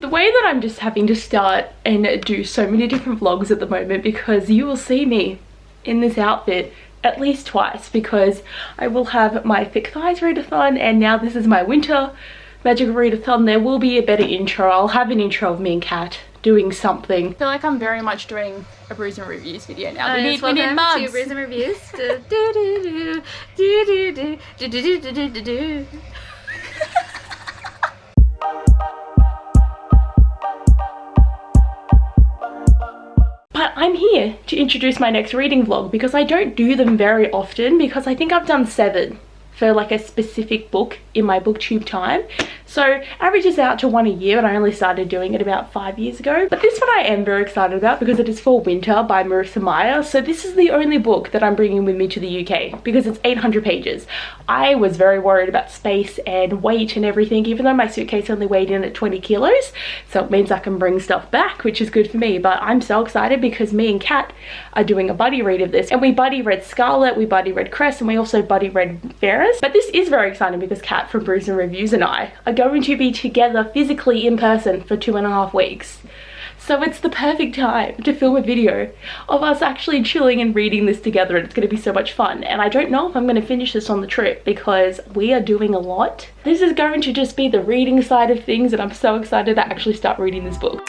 The way that I'm just having to start and do so many different vlogs at the moment, because you will see me in this outfit at least twice, because I will have my thick thighs readathon, and now this is my winter magical readathon. There will be a better intro. I'll have an intro of me and Kat doing something. I feel like I'm very much doing a Brews and Reviews video now. We need mugs. To Brews and Reviews. But I'm here to introduce my next reading vlog, because I don't do them very often, because I think I've done 7 for like a specific book in my booktube time. So averages out to 1 a year, and I only started doing it about 5 years ago. But this one I am very excited about, because it is For Winter by Marissa Meyer. So this is the only book that I'm bringing with me to the UK, because it's 800 pages. I was very worried about space and weight and everything, even though my suitcase only weighed in at 20 kilos. So it means I can bring stuff back, which is good for me. But I'm so excited because me and Kat are doing a buddy read of this. And we buddy read Scarlet, we buddy read Cress, and we also buddy read Ferris. But this is very exciting because Kat from Brews and Reviews and I are going to be together physically in person for 2.5 weeks. So it's the perfect time to film a video of us actually chilling and reading this together, and it's going to be so much fun. And I don't know if I'm going to finish this on the trip, because we are doing a lot. This is going to just be the reading side of things, and I'm so excited to actually start reading this book.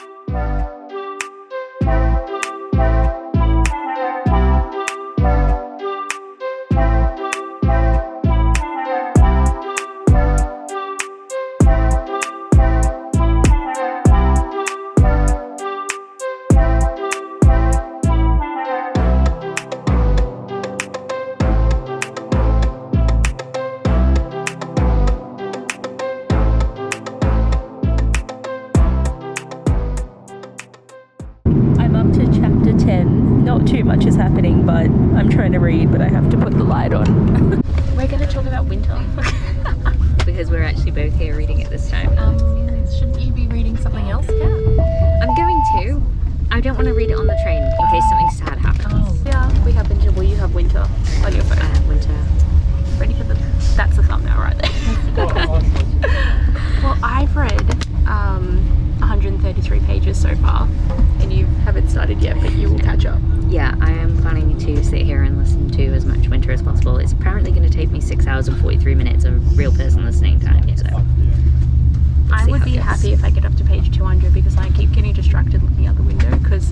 Not too much is happening, but I'm trying to read, but I have to put the light on. We're going to talk about winter. Because we're actually both here reading it this time. Shouldn't you be reading something else? Yeah. I'm going to. I don't want to read it on the train in case something sad happens. Oh. Yeah, we have winter. Well, you have winter on your phone. I have winter. Ready for the... That's the thumbnail right there. Well, I've read 133 pages so far, and you haven't started yet, but you will catch up. Yeah, I am planning to sit here and listen to as much winter as possible. It's apparently going to take me 6 hours and 43 minutes of real person listening time, so I would be happy if I get up to page 200, because I keep getting distracted looking out the window, because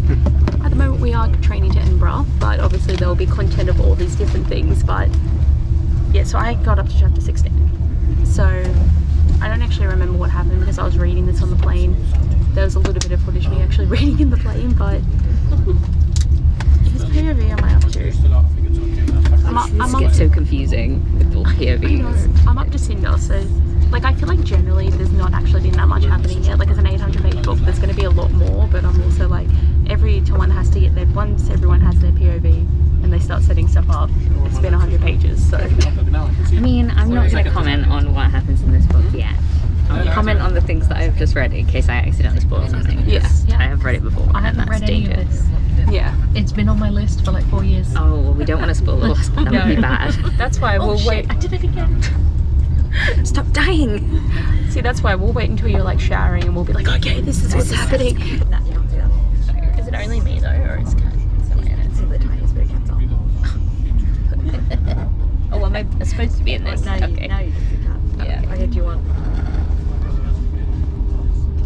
at the moment we are training to Edinburgh, but obviously there will be content of all these different things. But yeah, so I got up to chapter 16, so I don't actually remember what happened, because I was reading this on the plane. There was a little bit of footage of me actually reading in the plane, but whose POV am I up to? It gets so confusing with all POVs. I'm up to Cinder, so like I feel like generally there's not actually been that much happening yet. Like, it's an 800 page book, there's going to be a lot more, but I'm also like, everyone has to get their, once everyone has their POV and they start setting stuff up, it's been 100 pages, so. I mean, I'm not going to comment on what happens in this book yet. I'll comment on the things that I've just read in case I accidentally spoil something. Yeah. I have read it before. I haven't read any of this. Yeah. It's been on my list for like 4 years. Oh, well, we don't want to spoil the last one. That would be bad. That's why we'll wait. I did it again. Stop dying. See, that's why we'll wait until you're like showering, and we'll be like, okay, this is what's happening. Is it only me though, or is Kat somewhere in it? See the tiniest bit of Kat's on. Oh, am I supposed to be in this? No, okay. no, you can. Yeah. I did you want.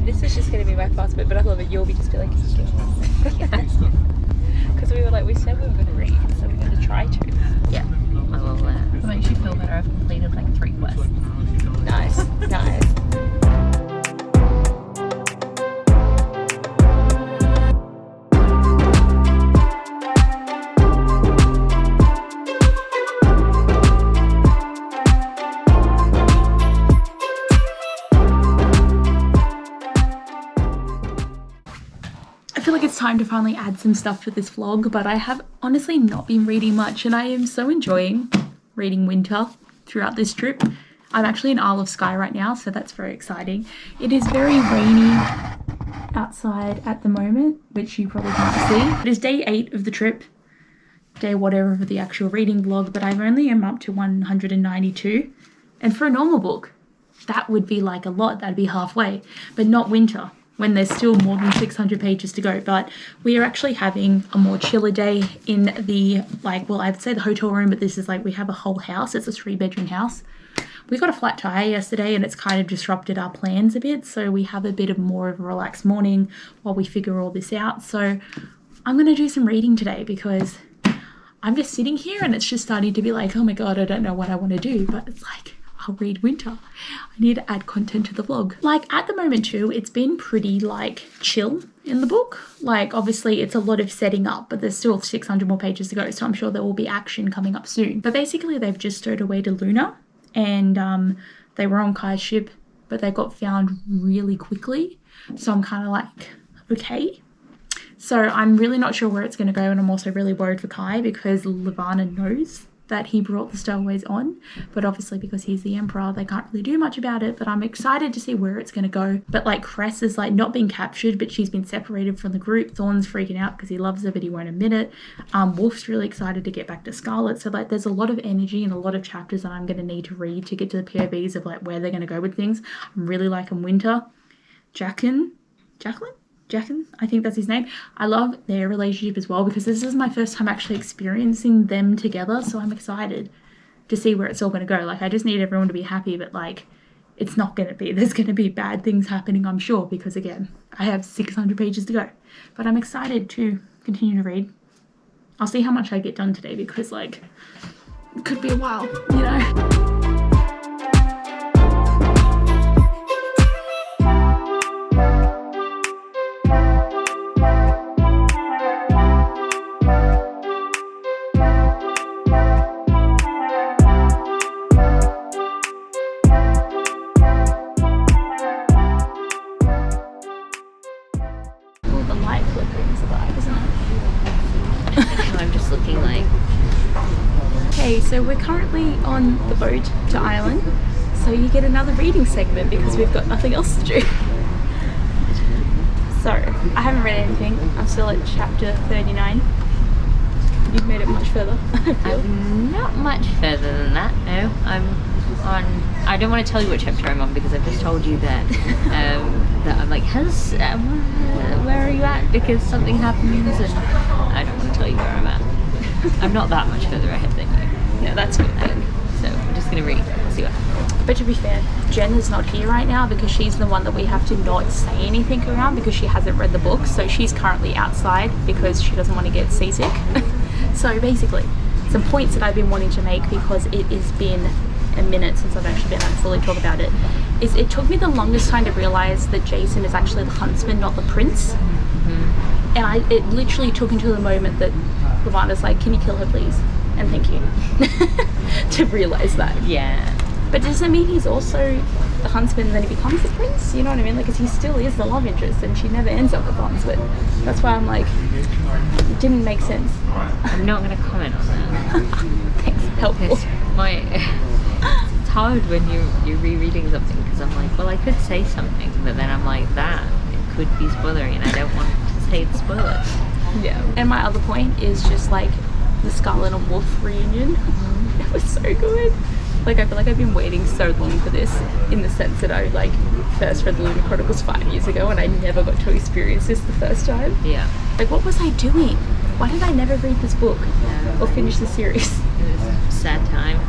This is just going to be my fast bit, but I love it. You'll be just be like, because we were like, we said we were going to read, so we're going to try to. Yeah. I will. It makes you feel better. I've completed like 3 quests. Nice, nice. I feel like it's time to finally add some stuff to this vlog, but I have honestly not been reading much, and I am so enjoying reading winter throughout this trip. I'm actually in Isle of Skye right now, so that's very exciting. It is very rainy outside at the moment, which you probably can't see. It is day 8 of the trip, day whatever of the actual reading vlog, but I only am up to 192. And for a normal book, that would be like a lot, that'd be halfway, but not winter. when there's still more than 600 pages to go. But we are actually having a more chiller day in the, like, well, I would say the hotel room, but this is like, we have a whole house. It's a 3-bedroom house. We got a flat tire yesterday and it's kind of disrupted our plans a bit. So we have a bit of more of a relaxed morning while we figure all this out. So I'm going to do some reading today because I'm just sitting here and it's just starting to be like, oh my God, I don't know what I want to do. But it's like, I'll read Winter. I need to add content to the vlog. Like at the moment too, it's been pretty like chill in the book. Like obviously it's a lot of setting up, but there's still 600 more pages to go. So I'm sure there will be action coming up soon. But basically they've just stowed away to Luna and they were on Kai's ship, but they got found really quickly. So I'm kind of like, okay. So I'm really not sure where it's going to go. And I'm also really worried for Kai because Levana knows that he brought the stowaways on, but obviously because he's the emperor they can't really do much about it. But I'm excited to see where it's going to go. But like Cress is like not being captured, but she's been separated from the group. Thorn's freaking out because he loves her but he won't admit it. Wolf's really excited to get back to Scarlet. So like there's a lot of energy and a lot of chapters that I'm going to need to read to get to the POVs of like where they're going to go with things. I'm really liking Winter. Jacqueline, I think that's his name. I love their relationship as well because this is my first time actually experiencing them together. So I'm excited to see where it's all going to go. Like I just need everyone to be happy, but like it's not going to be. There's going to be bad things happening, I'm sure, because again, I have 600 pages to go. But I'm excited to continue to read. I'll see how much I get done today because like it could be a while, you know. So we're currently on the boat to Ireland, so you get another reading segment because we've got nothing else to do. So I haven't read anything. I'm still at chapter 39. You've made it much further. Not much further than that. No, I'm on. I don't want to tell you what chapter I'm on because I've just told you that that I'm like, where are you at? Because something happens, and I don't want to tell you where I'm at. I'm not that much further ahead than you. No, that's good. So we're just gonna read. We'll see what happens. But to be fair, Jen is not here right now because she's the one that we have to not say anything around because she hasn't read the book. So she's currently outside because she doesn't want to get seasick. So basically, some points that I've been wanting to make because it has been a minute since I've actually been able to fully talk about it, is it took me the longest time to realize that Jason is actually the huntsman, not the prince. Mm-hmm. And it literally took until the moment that Levana's like, can you kill her please? And thank you. To realize that. Yeah. But does that mean he's also the huntsman and then he becomes the prince? You know what I mean? Like, because he still is the love interest and she never ends up with the huntsman. That's why I'm like, it didn't make sense. I'm not going to comment on that. Thanks, helpful. It's hard when you're rereading something because I'm like, well, I could say something, but then I'm like, it could be spoilery and I don't want to say the spoilers. Yeah. And my other point is just like the Scarlet and Wolf reunion. Mm-hmm. It was so good. Like I feel like I've been waiting so long for this in the sense that I like first read the Lunar Chronicles 5 years ago and I never got to experience this the first time. Yeah. Like what was I doing? Why did I never read this book or finish the series? It was sad times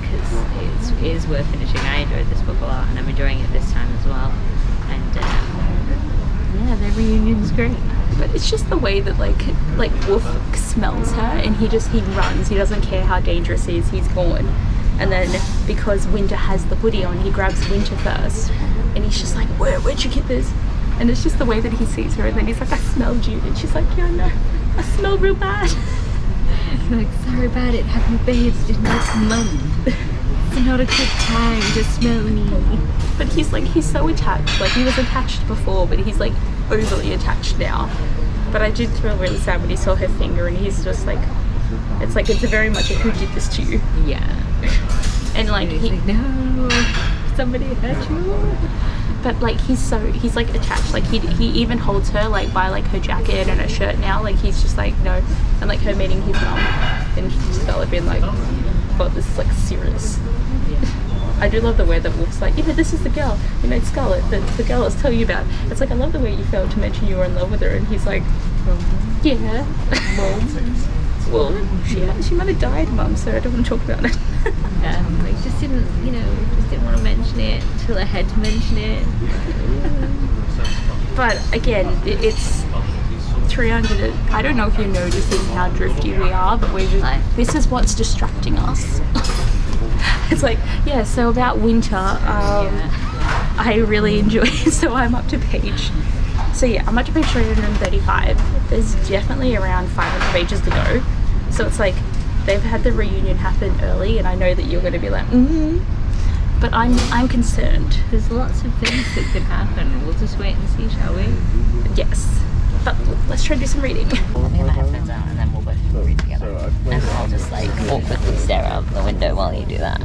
because it is worth finishing. I enjoyed this book a lot and I'm enjoying it this time as well. And yeah, the reunion's great. But it's just the way that like Wolf smells her and he runs. He doesn't care how dangerous he is. He's gone. And then because Winter has the hoodie on, he grabs Winter first and he's just like, where'd you get this? And it's just the way that he sees her and then he's like, I smelled you. And she's like, yeah, no, I smell real bad. Like, sorry about it, have you bathed in my smoke? It's not a good time to smell me. But he's so attached. Like he was attached before, but he's like overly attached now. But I did feel really sad when he saw her finger and he's just like, it's a very much a who did this to you. Yeah. And like he's like, no, somebody hurt you. But like he's like attached. Like he even holds her like by like her jacket and her shirt now. Like he's just like no. And like her meeting his mum and developing like, God, this is like serious. Yeah. I do love the way that Wolf's like, this is the girl, Scarlett, the girl I was telling you about. It's like, I love the way you failed to mention you were in love with her, and he's like, yeah. Well, she might have died, Mum, so I don't want to talk about it. Yeah, like just didn't want to mention it until I had to mention it. But again, it's 300. I don't know if you're noticing how drifty we are, but we're just like, this is what's distracting us. It's like, yeah, so about winter, I really enjoy it, so I'm up to page. So yeah, I'm up to page 335. There's definitely around 500 pages to go. So it's like, they've had the reunion happen early, and I know that you're going to be like, but I'm concerned. There's lots of things that could happen. We'll just wait and see, shall we? Yes. But let's try to do some reading. I'll get my headphones on and then we'll both read together. And I'll just like awkwardly stare out the window while you do that.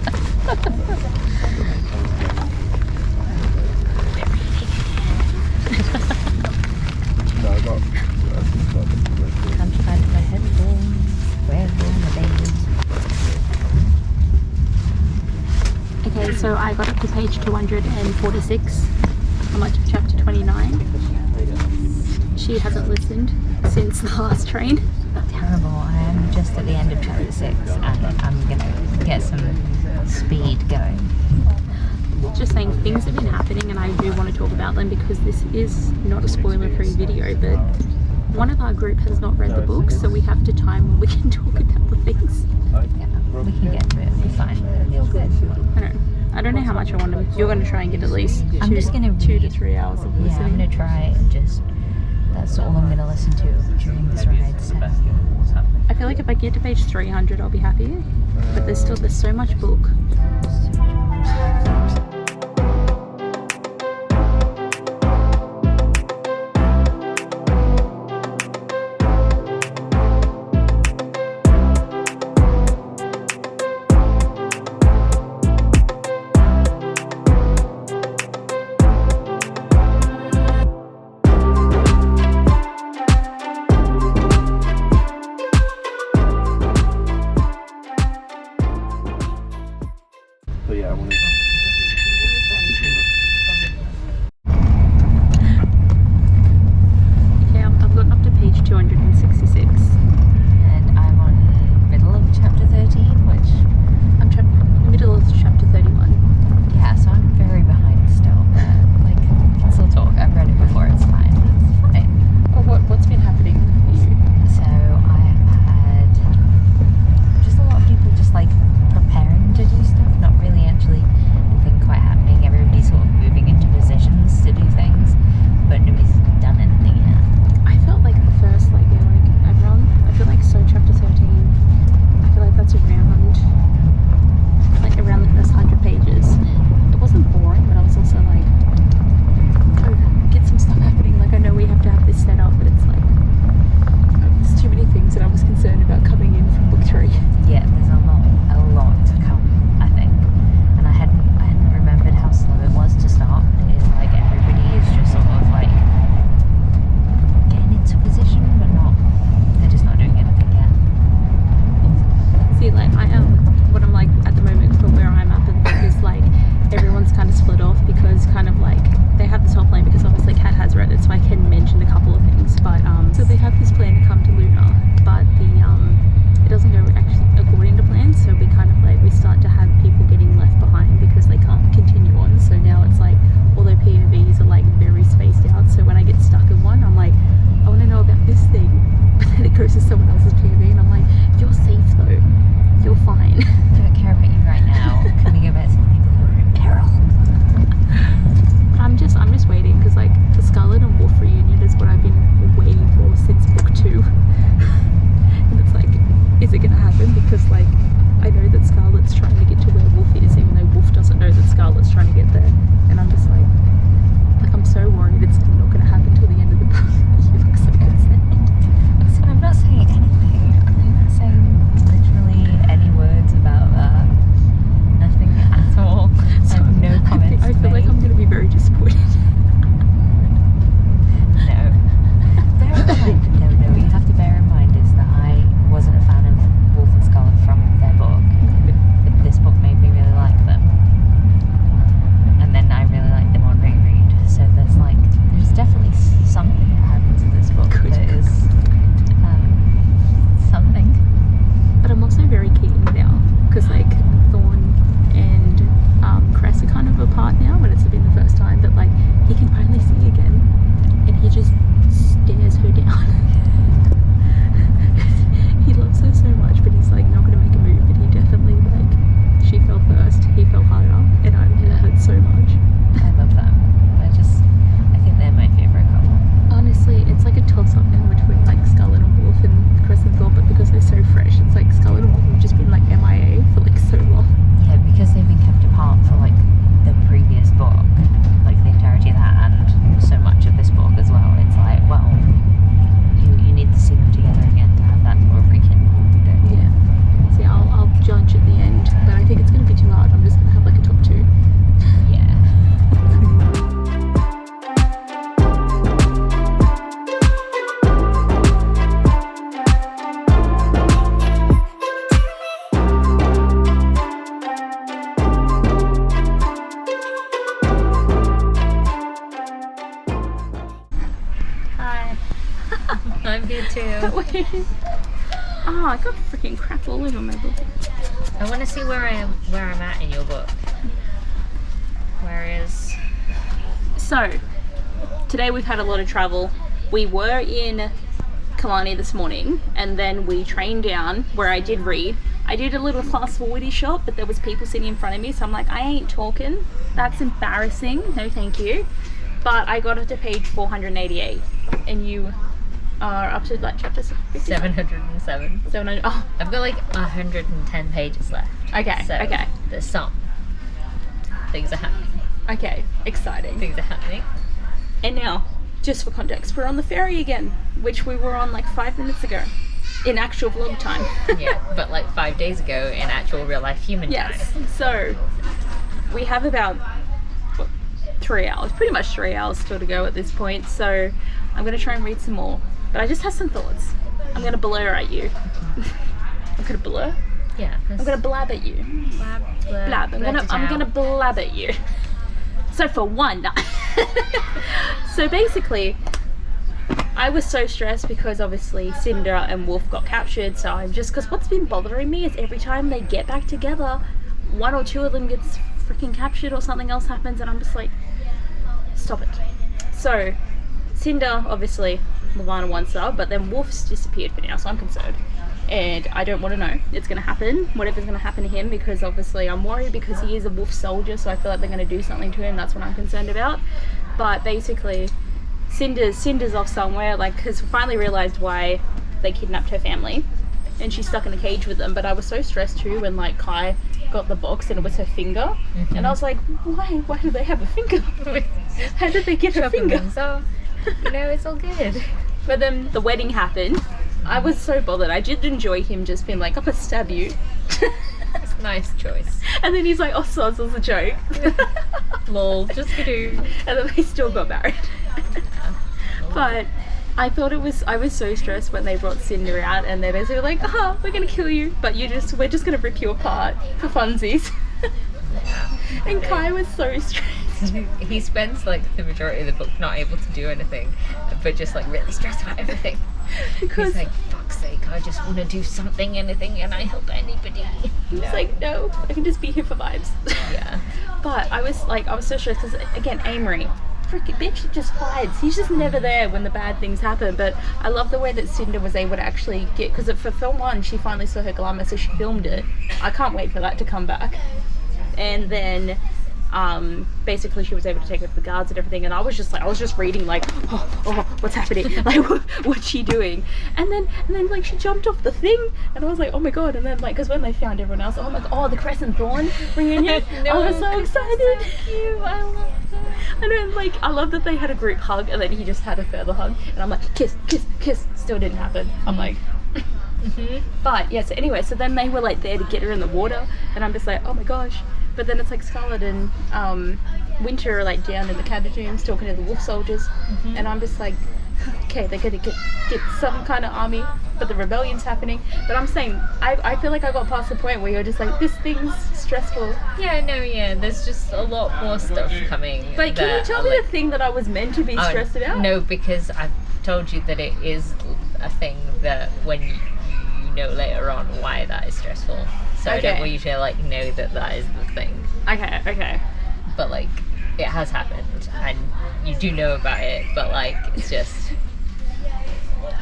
Can't find my headphones. Where are my babies? Okay, so I got up to page 246. I'm up to chapter 29. She hasn't listened since the last train. Terrible. I am just at the end of chapter 6 and I'm gonna get some speed going. Just saying, things have been happening and I do want to talk about them because this is not a spoiler-free video, but one of our group has not read the book, so we have to time when we can talk about the things. Yeah, we can get to it. It'll be fine. It'll be good. I don't know how much I want to. You're going to try and get at least I'm just gonna 2 to 3 hours of listening. Yeah, I'm gonna try and just. That's all I'm gonna listen to during this ride. So. I feel like if I get to page 300, I'll be happy. But there's so much book. But yeah, I want to. Okay, I've gotten up to page 266. And I'm on middle of chapter 13, which Middle of chapter 31. yeah, so I'm very behind still, but like I can still talk. I've read it before. It's fine. It's fine. Oh, what's been happening for you? So I've had just a lot of people just like preparing to do stuff, not really actually anything quite happening. Everybody's sort of moving into positions to do things, but nobody's done anything yet. I felt like the first, everyone, I feel like so chapter 13, I feel like that's around the first 100 pages. It wasn't boring, but I was also like, oh, get some stuff happening. Like, I know we have to have this set up, but it's like, there's too many things that I was concerned about coming in from book 3. Yeah, there's a lot to come, I think. And I hadn't remembered how slow it was to start. It is like everybody is just sort of like getting into position, but they're just not doing anything yet. See, like, what I'm like at the moment for where I'm at is like, everyone's kind of split off because kind of like, they have this whole plan because obviously Kat has read it, so I can mention a couple of things, but so they have this plan to come to Luna, but it doesn't go actually according to plan, so we start to have people getting left behind because they can't continue on. So now it's like all their POVs are like very spaced out, so when I get stuck in one, I'm like, I want to know about this thing, but then it goes to someone else's POV and I'm like, you're safe though, you're fine. I don't care about you right now. Can we go back to the people who are in peril? I'm just waiting because like the Scarlet and Wolf reunion is what I've been waiting for since book 2. I'm here too. Oh, I got freaking crap all over my book. I want to see where I'm at in your book. Where is... So, today we've had a lot of travel. We were in Killarney this morning, and then we trained down where I did read. I did a little fast forwardy shot, but there was people sitting in front of me, so I'm like, I ain't talking. That's embarrassing. No, thank you. But I got up to page 488, and you are up to like chapter 707. 700. Oh, I've got like 110 pages left. okay. So Okay. there's some. Things are happening. Okay. Exciting. Things are happening. And now, just for context, we're on the ferry again, which we were on like 5 minutes ago, in actual vlog time. Yeah, but like 5 days ago in actual real life human Yes. time. So we have about 3 hours, pretty much 3 hours still to go at this point. So I'm gonna try and read some more, but I just have some thoughts. I'm gonna blur at you. I'm gonna blur. Yeah. I'm gonna blab at you. blab. Blab. I'm gonna blab at you. So for one, so basically, I was so stressed because obviously Cinder and Wolf got captured. So I'm just, because what's been bothering me is every time they get back together, one or two of them gets freaking captured or something else happens, and I'm just like, stop it. So Cinder, obviously Levana wants her, but then Wolf's disappeared for now, so I'm concerned. And I don't want to know. It's going to happen, whatever's going to happen to him, because obviously I'm worried because he is a wolf soldier, so I feel like they're going to do something to him. That's what I'm concerned about. But basically, Cinder's off somewhere, like, because we finally realised why they kidnapped her family, and she's stuck in a cage with them. But I was so stressed too when like Kai got the box and it was her finger, and I was like, why do they have a finger? How did they get her finger? So, you know, it's all good. But then the wedding happened. I was so bothered. I did enjoy him just being like, I'm gonna stab you. It's a nice choice. And then he's like, oh, so it was a joke. Lol, just kidding. And then they still got married. But I thought I was so stressed when they brought Cinder out, and they're basically like, we're gonna kill you, but we're just gonna rip you apart for funsies. And Kai was so stressed. He spends like the majority of the book not able to do anything, but just like really stressed about everything. Because he's like, fuck's sake, I just want to do something, anything, and I help anybody. he's like, no, I can just be here for vibes. Yeah. But I was so stressed because, again, Amory, freaking bitch just hides. He's just never there when the bad things happen. But I love the way that Cinder was able to actually get, because for film 1 she finally saw her glamour, so she filmed it. I can't wait for that to come back. And then basically she was able to take her to the guards and everything, and I was just reading like, oh, what's happening? Like, what's she doing? And then like she jumped off the thing, and I was like, oh my god. And then like, because when they found everyone else, oh my god, oh, the Crescent Thorn reunion. No, I was so excited. So cute. I love that. And then like, I love that they had a group hug, and then he just had a further hug, and I'm like, kiss, kiss, kiss. Still didn't happen. I'm like, But yeah, so anyway, so then they were like there to get her in the water, and I'm just like, oh my gosh. But then it's like Scarlet and Winter are like down in the catacombs talking to the wolf soldiers, and I'm just like, okay, they're gonna get some kind of army, but the rebellion's happening. But I'm saying, I feel like I got past the point where you're just like, this thing's stressful. Yeah, no, yeah, there's just a lot more stuff coming. But can you tell me the thing that I was meant to be stressed about? No, because I've told you that it is a thing that when you know later on why that is stressful. So I don't want you to like know that is the thing. Okay. But like, it has happened, and you do know about it, but like, it's just,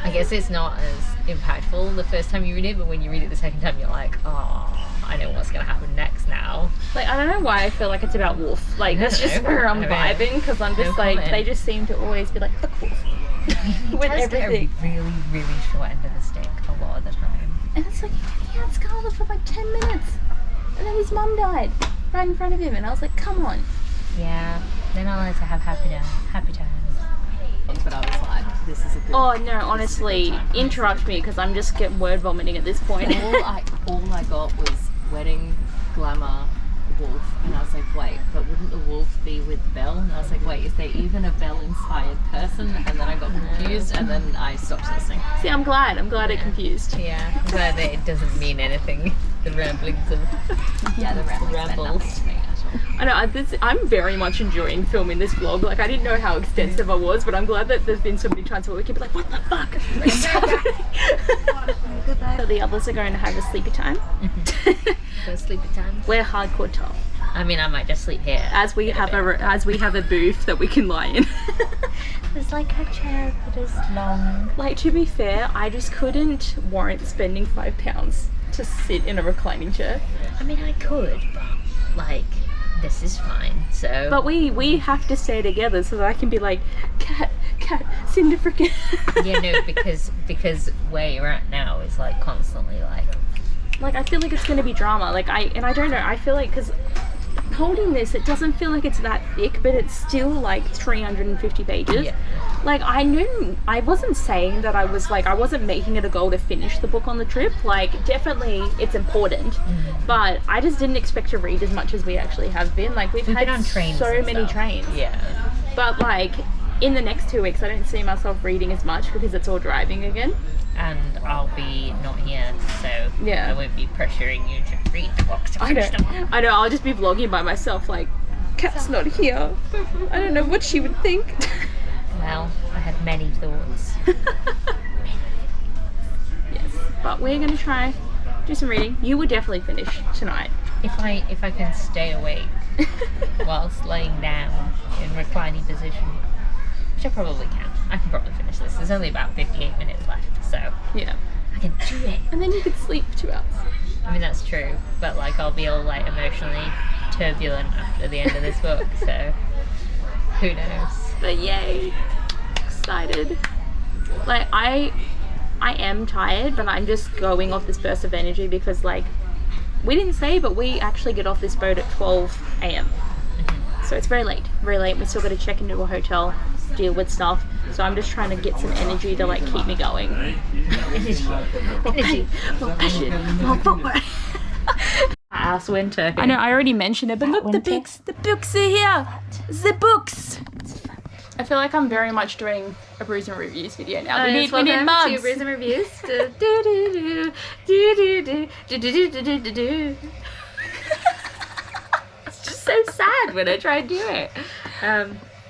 I guess it's not as impactful the first time you read it, but when you read it the second time, you're like, oh, I know what's gonna happen next now. Like, I don't know why I feel like it's about Wolf. Like, that's just where I'm vibing, because I'm just like, they just seem to always be like, fuck Wolf. With everything. Get a really, really short end of the stick a lot of the time. And it's like, he had Scarlet for like 10 minutes, and then his mum died right in front of him, and I was like, come on. Yeah, they're not allowed to have happy times. But I was like, this is a good... Oh no, honestly, interrupt me, because I'm just getting word vomiting at this point. all I got was wedding, glamour, wolf, and I was like, wait, but wouldn't the wolf be with Belle? And I was like, wait, is there even a Belle-inspired person? And then I got confused, and then I stopped listening. See, I'm glad it confused. Yeah, but it doesn't mean anything. The ramblings of Yeah, the rambles meant nothing to me at all. I know, I'm very much enjoying filming this vlog. Like, I didn't know how extensive I was, but I'm glad that there's been so many times where we can be like, what the fuck is happening? So the others are going to have a sleepy time. Go sleepy time. We're hardcore tough. I mean, I might just sleep here. As we have a booth that we can lie in. There's like a chair that is long. Like, to be fair, I just couldn't warrant spending £5 to sit in a reclining chair. I mean, I could, but like, this is fine. So. But we have to stay together so that I can be like, cat, Cinder frickin'. Yeah, no, because where you're at now is like constantly like I feel like it's gonna be drama. Like I don't know. I feel like because holding this, it doesn't feel like it's that thick, but it's still like 350 pages. Yeah. Like, I wasn't saying that I wasn't making it a goal to finish the book on the trip. Like, definitely it's important, but I just didn't expect to read as much as we actually have been. Like, we've had been on trains so and many stuff. trains. Yeah. But like, in the next 2 weeks, I don't see myself reading as much because it's all driving again. And I'll be not here, so Yeah. I won't be pressuring you to read the books to finish them. I know, I'll just be vlogging by myself like, Kat's not here. I don't know what she would think. Well, I have many thoughts. Yes, but we're gonna try do some reading. You will definitely finish tonight. If I can stay awake whilst laying down in reclining position, which I probably can. I can probably finish this. There's only about 58 minutes left, so Yeah. I can do it. And then you could sleep for 2 hours. I mean, that's true, but like I'll be all like emotionally turbulent after the end of this book, so who knows. But yay, excited. Like, I am tired, but I'm just going off this burst of energy because, like, we didn't say, but we actually get off this boat at 12 a.m. So it's very late. We still got to check into a hotel, deal with stuff. So I'm just trying to get some energy to like keep me going. More passion, more footwork. Ass winter. I know I already mentioned it, but look, Winter. the books are here. The books. I feel like I'm very much doing a Brews and Reviews video now. We need mugs. Brews and Reviews. It's just so sad when I try and do it.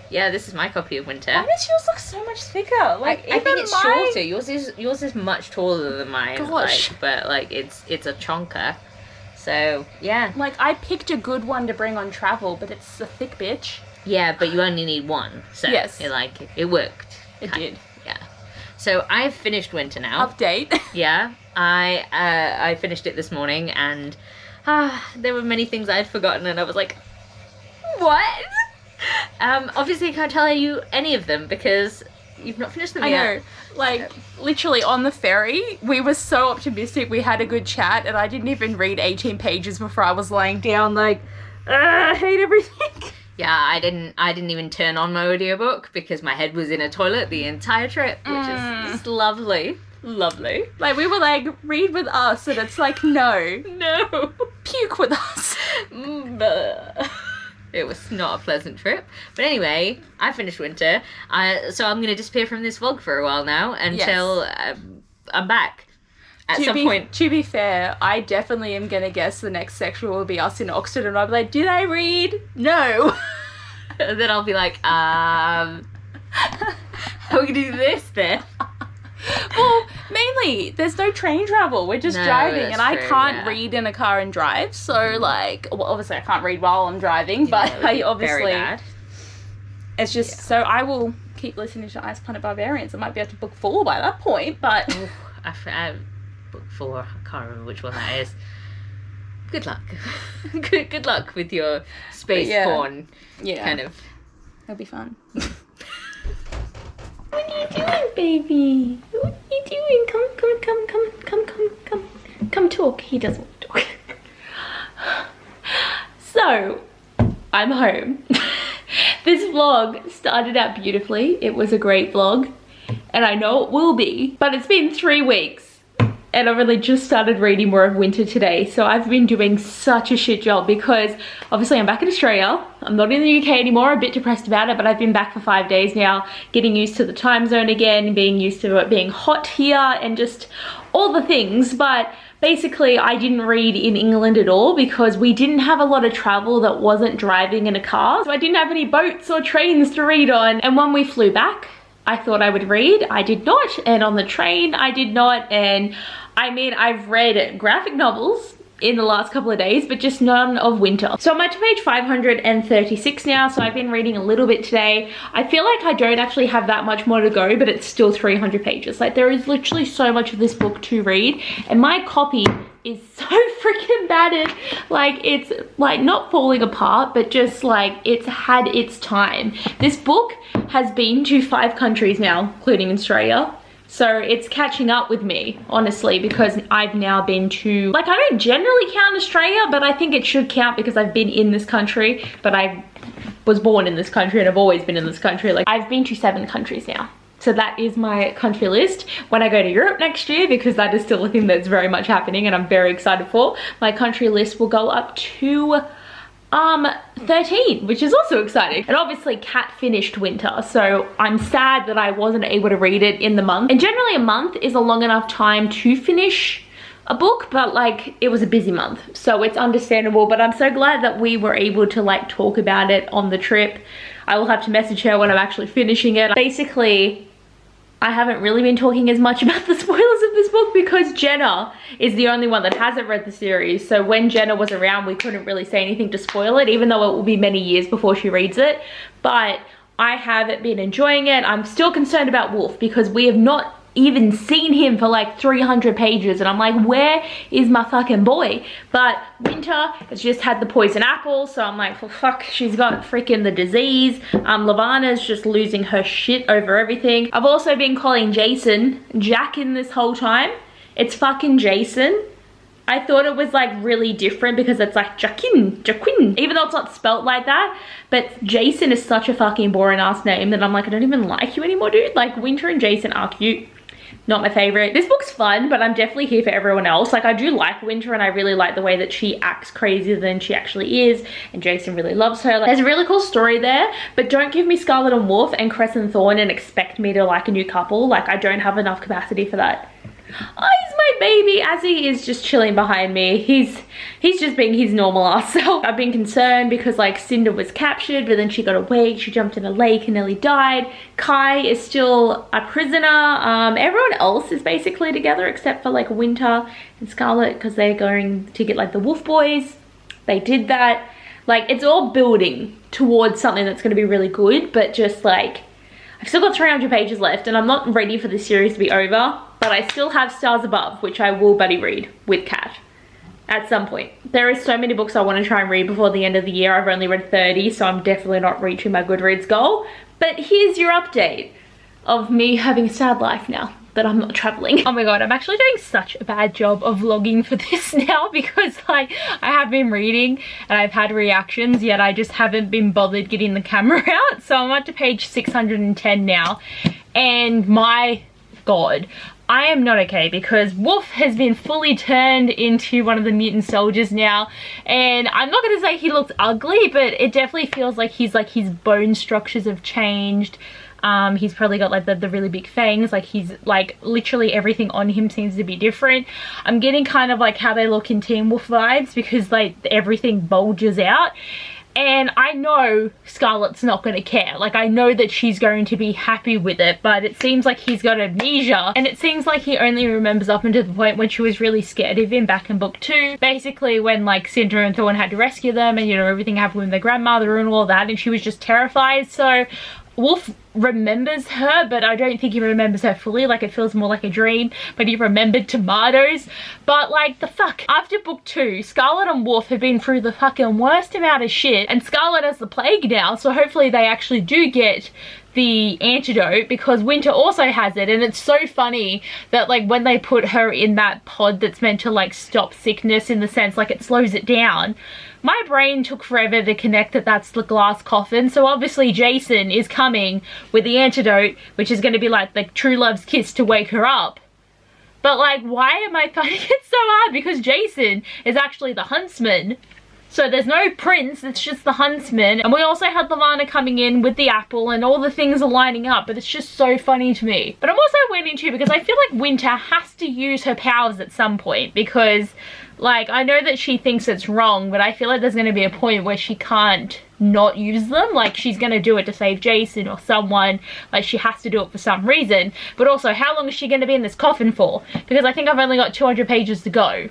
Yeah, this is my copy of Winter. Why does yours look so much thicker? Like, I think even it's mine- shorter. Yours is much taller than mine. Gosh. Like, but like it's a chonker. So yeah. Like, I picked a good one to bring on travel, but it's a thick bitch. Yeah, but you only need one. So Yes. it worked. It did. Yeah. So I've finished Winter now. Update. Yeah. I finished it this morning, and there were many things I'd forgotten, and I was like, what? Obviously I can't tell you any of them because you've not finished them I yet. know. Like, literally on the ferry, we were so optimistic. We had a good chat, and I didn't even read 18 pages before I was laying down like, I hate everything. Yeah, I didn't even turn on my audiobook because my head was in a toilet the entire trip, which is just lovely. Lovely. Like, we were like, read with us, and it's like, no. No. Puke with us. It was not a pleasant trip. But anyway, I finished Winter. So I'm going to disappear from this vlog for a while now until I'm back at some point. To be fair, I definitely am going to guess the next section will be us in Oxford, and I'll be like, did I read? No. And then I'll be like, how are we going to do this then? Well, mainly, there's no train travel. We're just driving, that's and I true, can't read in a car and drive. So, like, well, obviously I can't read while I'm driving, but That would be I obviously, very bad. it's just, so I will keep listening to Ice Planet Barbarians. I might be able to book 4 by that point, but... Ooh, I book 4, I can't remember which one that is. Good luck. good luck with your space porn kind of. It'll be fun. What are you doing, baby? What are you doing? Come talk. He doesn't want to talk. So, I'm home. This vlog started out beautifully. It was a great vlog, and I know it will be, but it's been 3 weeks. And I really just started reading more of Winter today. So I've been doing such a shit job because obviously I'm back in Australia. I'm not in the UK anymore, a bit depressed about it, but I've been back for 5 days now, getting used to the time zone again, being used to it being hot here and just all the things. But basically I didn't read in England at all because we didn't have a lot of travel that wasn't driving in a car. So I didn't have any boats or trains to read on. And when we flew back, I thought I would read. I did not. And on the train, I did not. And I mean, I've read graphic novels in the last couple of days, but just none of winter. So I'm at page 536 now, so I've been reading a little bit today. I feel like I don't actually have that much more to go, but it's still 300 pages. Like, there is literally so much of this book to read, and my copy is so freaking battered. Like, it's like not falling apart, but just like it's had its time. This book has been to 5 countries now, including Australia. So it's catching up with me, honestly, because I've now been to, like, I don't generally count Australia, but I think it should count because I've been in this country, but I was born in this country and I've always been in this country. Like, I've been to 7 countries now. So that is my country list. When I go to Europe next year, because that is still a thing that's very much happening and I'm very excited for, my country list will go up to 13, which is also exciting. And obviously Kat finished winter, so I'm sad that I wasn't able to read it in the month. And generally a month is a long enough time to finish a book, but like it was a busy month, so it's understandable. But I'm so glad that we were able to like talk about it on the trip. I will have to message her when I'm actually finishing it. Basically, I haven't really been talking as much about the spoilers of this book because Jenna is the only one that hasn't read the series. So when Jenna was around, we couldn't really say anything to spoil it, even though it will be many years before she reads it. But I have been enjoying it. I'm still concerned about Wolf because we have not even seen him for like 300 pages, and I'm like, where is my fucking boy? But Winter has just had the poison apple, so I'm like, well, fuck, she's got freaking the disease. Lavana's just losing her shit over everything. I've also been calling Jason Jack in this whole time. It's fucking Jason. I thought it was like really different because it's like Jaquin, even though it's not spelt like that. But Jason is such a fucking boring ass name that I'm like, I don't even like you anymore, dude. Like, Winter and Jason are cute. Not my favorite. This book's fun, but I'm definitely here for everyone else. Like, I do like Winter and I really like the way that she acts crazier than she actually is, and Jason really loves her. Like, there's a really cool story there, but don't give me Scarlet and Wolf and Crescent Thorn and expect me to like a new couple. Like, I don't have enough capacity for that. Oh, he's my baby. Azzy is just chilling behind me. He's just being his normal ass self. I've been concerned because like Cinder was captured, but then she got away. She jumped in a lake and nearly died. Kai is still a prisoner. Everyone else is basically together except for like Winter and Scarlet because they're going to get like the Wolf Boys. They did that. Like, it's all building towards something that's going to be really good, but just like, I've still got 300 pages left and I'm not ready for this series to be over, but I still have Stars Above, which I will buddy read with Kat at some point. There is so many books I want to try and read before the end of the year. I've only read 30, so I'm definitely not reaching my Goodreads goal. But here's your update of me having a sad life now that I'm not traveling. Oh my god, I'm actually doing such a bad job of vlogging for this now because like I have been reading and I've had reactions, yet I just haven't been bothered getting the camera out. So I'm up to page 610 now, and my god, I am not okay because Wolf has been fully turned into one of the mutant soldiers now, and I'm not going to say he looks ugly, but it definitely feels like his bone structures have changed. He's probably got like the really big fangs. Like, he's like literally everything on him seems to be different. I'm getting kind of like how they look in Teen Wolf vibes because like everything bulges out. And I know Scarlet's not going to care. Like, I know that she's going to be happy with it, but it seems like he's got amnesia, and it seems like he only remembers up until the point when she was really scared of him back in book 2. Basically, when like Cinder and Thorn had to rescue them, and you know, everything happened with their grandmother and all that, and she was just terrified. So Wolf remembers her, but I don't think he remembers her fully. Like, it feels more like a dream, but he remembered tomatoes. But like, the fuck, after book 2, Scarlet and Wolf have been through the fucking worst amount of shit, and Scarlet has the plague now, so hopefully they actually do get the antidote, because Winter also has it. And it's so funny that like when they put her in that pod that's meant to like stop sickness, in the sense like it slows it down, my brain took forever to connect that that's the glass coffin. So obviously Jason is coming with the antidote, which is going to be like the true love's kiss to wake her up. But like, why am I finding it so hard? Because Jason is actually the huntsman. So there's no prince, it's just the huntsman. And we also had Lavana coming in with the apple, and all the things are lining up, but it's just so funny to me. But I'm also went into, because I feel like Winter has to use her powers at some point, because like I know that she thinks it's wrong, but I feel like there's going to be a point where she can't not use them. Like she's going to do it to save Jason or someone, like she has to do it for some reason. But also, how long is she going to be in this coffin for? Because I think I've only got 200 pages to go,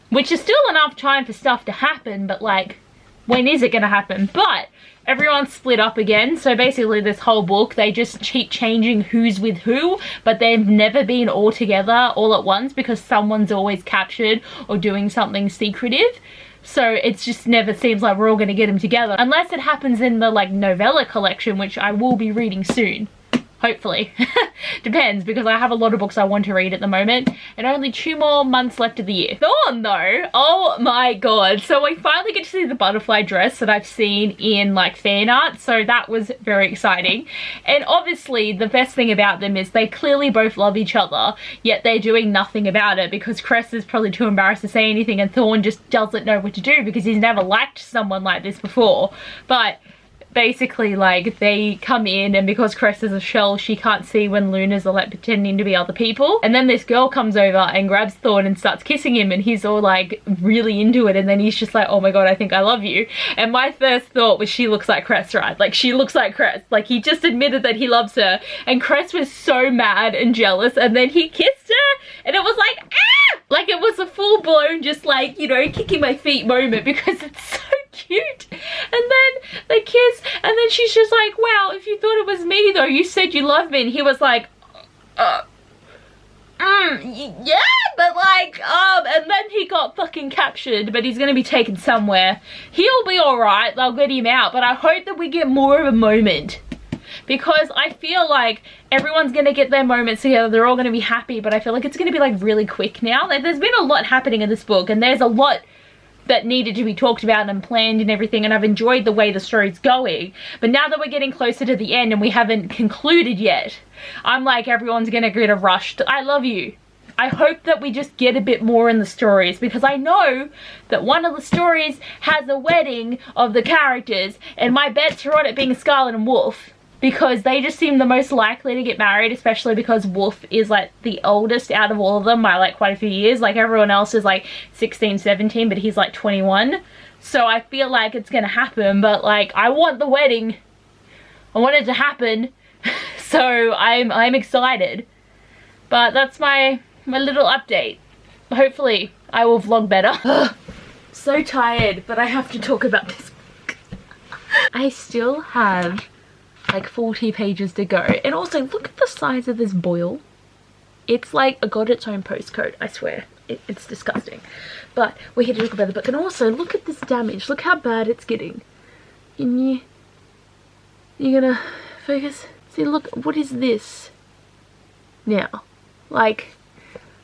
which is still enough time for stuff to happen, but like when is it going to happen? But everyone's split up again, so basically this whole book, they just keep changing who's with who, but they've never been all together all at once because someone's always captured or doing something secretive. So it's just never seems like we're all going to get them together, unless it happens in the like novella collection, which I will be reading soon. Hopefully. Depends, because I have a lot of books I want to read at the moment, and only 2 more months left of the year. Thorn though, oh my god. So we finally get to see the butterfly dress that I've seen in like fan art, so that was very exciting. And obviously the best thing about them is they clearly both love each other, yet they're doing nothing about it, because Cress is probably too embarrassed to say anything, and Thorn just doesn't know what to do because he's never liked someone like this before. But basically, like, they come in, and because Cress is a shell, she can't see when Lunas are like pretending to be other people. And then this girl comes over and grabs Thorn and starts kissing him, and he's all like really into it, and then he's just like, oh my god, I think I love you. And my first thought was, she looks like Cress, right? Like, she looks like Cress. Like, he just admitted that he loves her, and Cress was so mad and jealous, and then he kissed her, and it was like, ah! Like, it was a full-blown just like, you know, kicking my feet moment, because it's so cute. And then they kiss, and then she's just like, wow, if you thought it was me though, you said you love me. And he was like, yeah, but like, and then he got fucking captured, but he's gonna be taken somewhere. He'll be alright, they'll get him out, but I hope that we get more of a moment, because I feel like everyone's gonna get their moments together, they're all gonna be happy, but I feel like it's gonna be like really quick now. Like, there's been a lot happening in this book, and there's a lot that needed to be talked about and planned and everything, and I've enjoyed the way the story's going. But now that we're getting closer to the end and we haven't concluded yet, I'm like, everyone's gonna get a rush to, I love you. I hope that we just get a bit more in the stories, because I know that one of the stories has a wedding of the characters, and my bets are on it being Scarlet and Wolf, because they just seem the most likely to get married, especially because Wolf is like the oldest out of all of them by like quite a few years. Like, everyone else is like 16, 17, but he's like 21. So I feel like it's gonna happen, but like, I want the wedding. I want it to happen. So I'm excited. But that's my little update. Hopefully I will vlog better. So tired, but I have to talk about this book. I still have like 40 pages to go, and also look at the size of this boil. It's like got its own postcode, I swear. It's disgusting. But we're here to talk about the book, and also look at this damage. Look how bad it's getting. You gonna focus? See, look, what is this now? Like,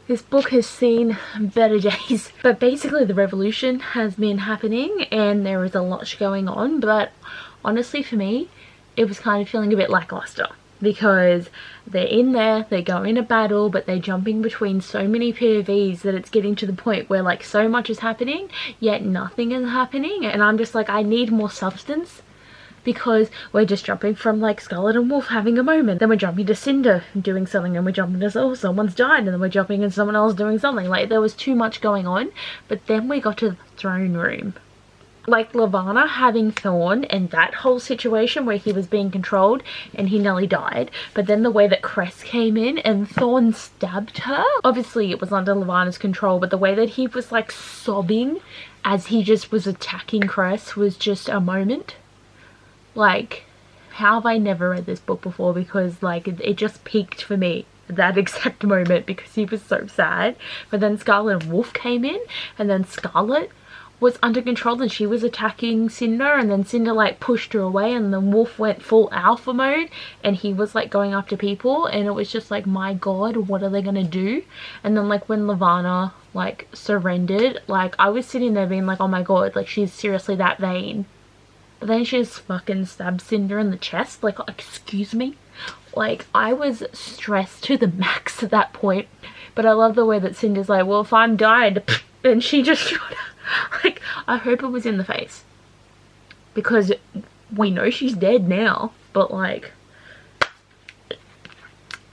this book has seen better days. But basically the revolution has been happening, and there is a lot going on, but honestly for me, it was kind of feeling a bit lackluster, because they're in there, they go in a battle, but they're jumping between so many POVs that it's getting to the point where like so much is happening, yet nothing is happening. And I'm just like, I need more substance, because we're just jumping from like Scarlet and Wolf having a moment, then we're jumping to Cinder doing something, and we're jumping to, oh, someone's died, and then we're jumping into someone else doing something. Like, there was too much going on. But then we got to the throne room. Like, Levana having Thorn and that whole situation where he was being controlled and he nearly died, but then the way that Cress came in and Thorn stabbed her, obviously it was under Levana's control, but the way that he was like sobbing as he just was attacking Cress was just a moment. Like, how have I never read this book before? Because like it just peaked for me at that exact moment, because he was so sad. But then Scarlet and Wolf came in, and then Scarlet was under control and she was attacking Cinder, and then Cinder like pushed her away, and then Wolf went full alpha mode and he was like going after people, and it was just like, my god, what are they gonna do? And then like when Levana like surrendered, like I was sitting there being like, oh my god, like she's seriously that vain. But then she just fucking stabbed Cinder in the chest. Like, excuse me? Like, I was stressed to the max at that point. But I love the way that Cinder's like, well, if I'm died, and she just shot her. Like, I hope it was in the face, because we know she's dead now, but like,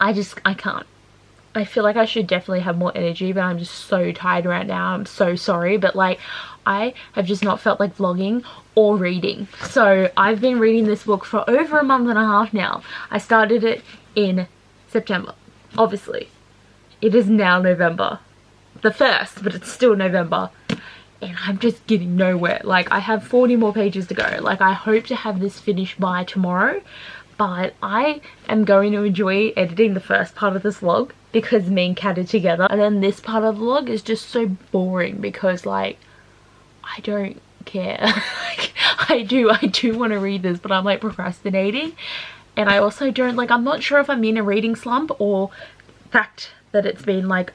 I can't. I feel like I should definitely have more energy, but I'm just so tired right now. I'm so sorry, but like I have just not felt like vlogging or reading. So I've been reading this book for over a month and a half now. I started it in September, obviously. It is now November the 1st, but it's still November. And I'm just getting nowhere. Like, I have 40 more pages to go. Like, I hope to have this finished by tomorrow. But I am going to enjoy editing the first part of this vlog because me and Kat are together. And then this part of the vlog is just so boring because, like, I don't care. Like, I do want to read this, but I'm, like, procrastinating. And I also don't, like, I'm not sure if I'm in a reading slump or fact that it's been, like,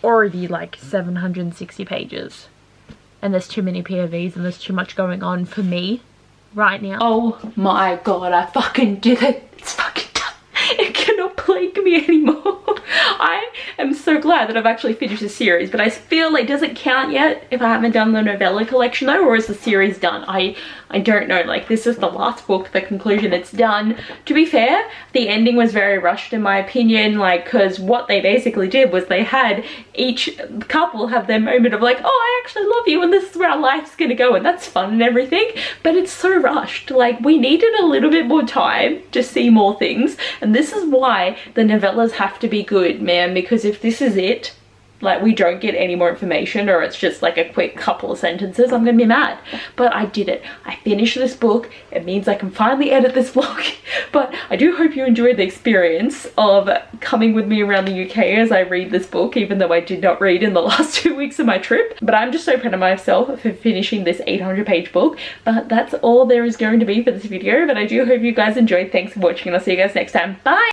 already, like, 760 pages. And there's too many POVs and there's too much going on for me right now. Oh my god, I fucking did it. It's fucking done. It cannot plague me anymore. I am so glad that I've actually finished the series, but I feel like, does it count yet if I haven't done the novella collection though, or is the series done? I don't know. Like, this is the last book, the conclusion, it's done. To be fair, the ending was very rushed in my opinion, like, because what they basically did was they had each couple have their moment of like, oh, I actually love you and this is where our life's gonna go, and that's fun and everything, but it's so rushed. Like, we needed a little bit more time to see more things, and this is why the novellas have to be good, man, because if this is it, like, we don't get any more information or it's just like a quick couple of sentences, I'm gonna be mad. But I did it. I finished this book. It means I can finally edit this vlog. But I do hope you enjoyed the experience of coming with me around the UK as I read this book, even though I did not read in the last 2 weeks of my trip. But I'm just so proud of myself for finishing this 800-page book. But that's all there is going to be for this video. But I do hope you guys enjoyed. Thanks for watching and I'll see you guys next time. Bye!